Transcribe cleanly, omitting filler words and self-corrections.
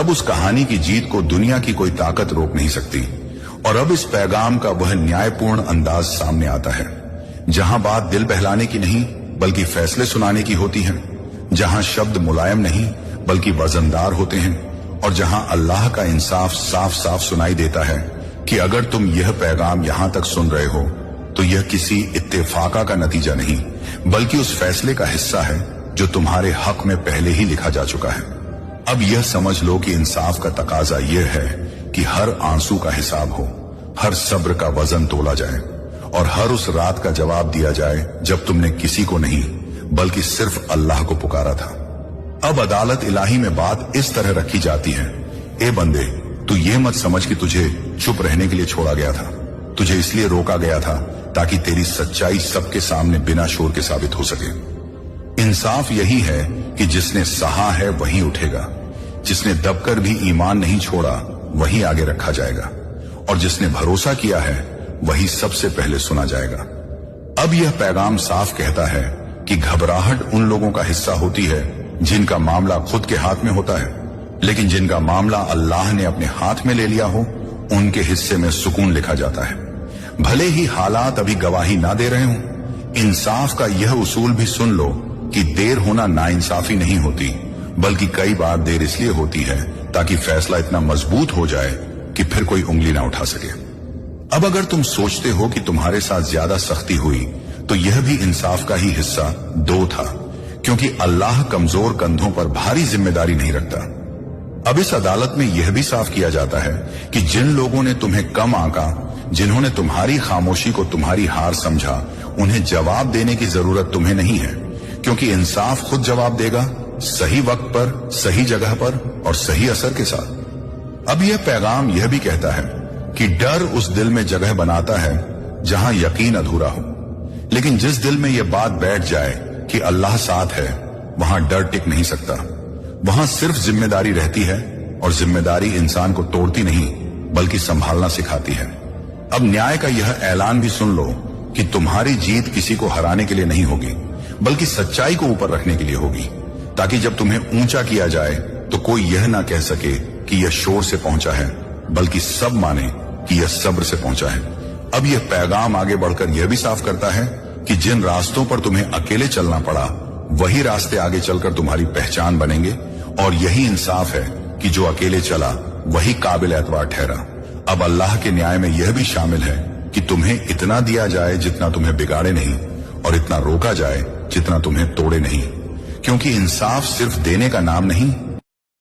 तब उस कहानी की जीत को दुनिया की कोई ताकत रोक नहीं सकती। और अब इस पैगाम का वह न्यायपूर्ण अंदाज सामने आता है, जहां बात दिल बहलाने की नहीं बल्कि फैसले सुनाने की होती है, जहां शब्द मुलायम नहीं बल्कि वजनदार होते हैं, और जहां अल्लाह का इंसाफ साफ साफ सुनाई देता है कि अगर तुम यह पैगाम यहां तक सुन रहे हो तो यह किसी इत्तेफाका का नतीजा नहीं बल्कि उस फैसले का हिस्सा है जो तुम्हारे हक में पहले ही लिखा जा चुका है। अब यह समझ लो कि इंसाफ का तकाजा यह है कि हर आंसू का हिसाब हो, हर सब्र का वजन तोला जाए और हर उस रात का जवाब दिया जाए जब तुमने किसी को नहीं बल्कि सिर्फ अल्लाह को पुकारा था। अब अदालत इलाही में बात इस तरह रखी जाती है, ए बंदे, तू ये मत समझ कि तुझे चुप रहने के लिए छोड़ा गया था, तुझे इसलिए रोका गया था ताकि तेरी सच्चाई सबके सामने बिना शोर के साबित हो सके। इंसाफ यही है कि जिसने सहा है वही उठेगा, जिसने दबकर भी ईमान नहीं छोड़ा वही आगे रखा जाएगा, और जिसने भरोसा किया है वही सबसे पहले सुना जाएगा। अब यह पैगाम साफ कहता है कि घबराहट उन लोगों का हिस्सा होती है जिनका मामला खुद के हाथ में होता है, लेकिन जिनका मामला अल्लाह ने अपने हाथ में ले लिया हो उनके हिस्से में सुकून लिखा जाता है, भले ही हालात अभी गवाही ना दे रहे हों। इंसाफ का यह उसूल भी सुन लो कि देर होना नाइंसाफी नहीं होती, बल्कि कई बार देर इसलिए होती है ताकि फैसला इतना मजबूत हो जाए कि फिर कोई उंगली ना उठा सके। अब अगर तुम सोचते हो कि तुम्हारे साथ ज्यादा सख्ती हुई तो यह भी इंसाफ का ही हिस्सा दो था, क्योंकि अल्लाह कमजोर कंधों पर भारी जिम्मेदारी नहीं रखता। अब इस अदालत में यह भी साफ किया जाता है कि जिन लोगों ने तुम्हें कम आंका, जिन्होंने तुम्हारी खामोशी को तुम्हारी हार समझा, उन्हें जवाब देने की जरूरत तुम्हें नहीं है, क्योंकि इंसाफ खुद जवाब देगा, सही वक्त पर, सही जगह पर और सही असर के साथ। अब यह पैगाम यह भी कहता है कि डर उस दिल में जगह बनाता है जहां यकीन अधूरा हो, लेकिन जिस दिल में यह बात बैठ जाए कि अल्लाह साथ है, वहां डर टिक नहीं सकता। वहां सिर्फ जिम्मेदारी रहती है, और जिम्मेदारी इंसान को तोड़ती नहीं बल्कि संभालना सिखाती है। अब न्याय का यह ऐलान भी सुन लो कि तुम्हारी जीत किसी को हराने के लिए नहीं होगी, बल्कि सच्चाई को ऊपर रखने के लिए होगी, ताकि जब तुम्हें ऊंचा किया जाए तो कोई यह ना कह सके कि यह शोर से पहुंचा है, बल्कि सब माने कि यह सब्र से पहुंचा है। अब यह पैगाम आगे बढ़कर यह भी साफ करता है कि जिन रास्तों पर तुम्हें अकेले चलना पड़ा वही रास्ते आगे चलकर तुम्हारी पहचान बनेंगे, और यही इंसाफ है कि जो अकेले चला वही काबिल एतबार ठहरा। अब अल्लाह के न्याय में यह भी शामिल है कि तुम्हें इतना दिया जाए जितना तुम्हें बिगाड़े नहीं, और इतना रोका जाए जितना तुम्हें तोड़े नहीं, क्योंकि इंसाफ सिर्फ देने का नाम नहीं